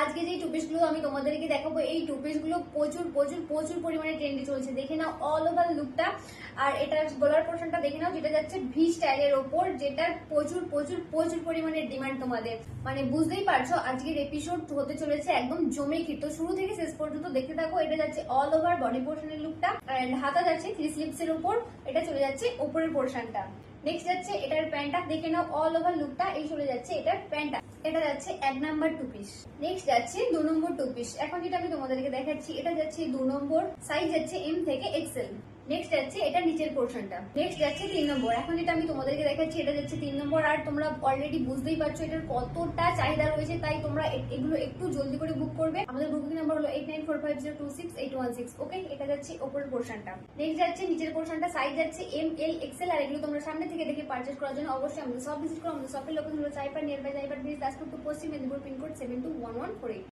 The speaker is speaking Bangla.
আজকে যে টু পিস গুলো আমি তোমাদেরকে দেখাবো, এই টু পিস গুলো প্রচুর প্রচুর প্রচুর পরিমাণে ট্রেন্ডে চলছে। দেখে নাও অল ওভার লুকটা, আর এটার গলার পোর্শনটা দেখে নাও, যেটা যাচ্ছে ভি স্টাইলের ওপর, যেটার প্রচুর প্রচুর প্রচুর পরিমাণে ডিমান্ড তোমাদের। মানে বুঝতেই পারছো আজকের এপিসোড হতে চলেছে একদম জমে ক্ষীর। তো শুরু থেকে শেষ পর্যন্ত দেখতে থাকো। এটা যাচ্ছে অল ওভার বডি পোর্শনের লুকটা, এন্ড হাতা যাচ্ছে থ্রি স্লিপস এর উপর, এটা চলে যাচ্ছে উপরের পোর্শনটা। নেক্সট যাচ্ছে এটার প্যান্টটা, দেখে নাও অল ওভার লুকটা, এই চলে যাচ্ছে এটার প্যান্টটা। এটা যাচ্ছে 1 নাম্বার টু পিস। নেক্সট যাচ্ছে 2 নম্বর টু পিস। এখন যেটা আমি তোমাদেরকে দেখাচ্ছি, এটা যাচ্ছে 2 নম্বর, সাইজ যাচ্ছে এম থেকে এক্সেল। নেক্সট যাচ্ছে এটা নিচের পোর্শনটা। নেক্সট যাচ্ছে 3 নম্বর। এখন যেটা আমি তোমাদেরকে দেখাচ্ছি, এটা যাচ্ছে 3 নম্বর। আর তোমরা অলরেডি বুঝতেই পারছো এটার কতটা চাহিদা রয়েছে, তাই তোমরা এগুলো একটু জলদি করে বুক করবে। আমাদের বুকিং নাম্বার হলো 8945026816। ওকে, এটা যাচ্ছে উপরের পোর্শনটা। নেক্সট যাচ্ছে নিচের পোর্শনটা, সাইজ যাচ্ছে এম এল এক্সেল। আর এগুলো তোমরা সামনে থেকে দেখে পারচেজ করার জন্য অবশ্যই আমাদের সব ভিজিট করো। আমাদের শপের লোকেশন হলো চাইপার, নিয়ারবাই চাইপার ব্রিজ, দাসপুর টু পশ্চিম মেদিনীপুর, পিনকোড 721148।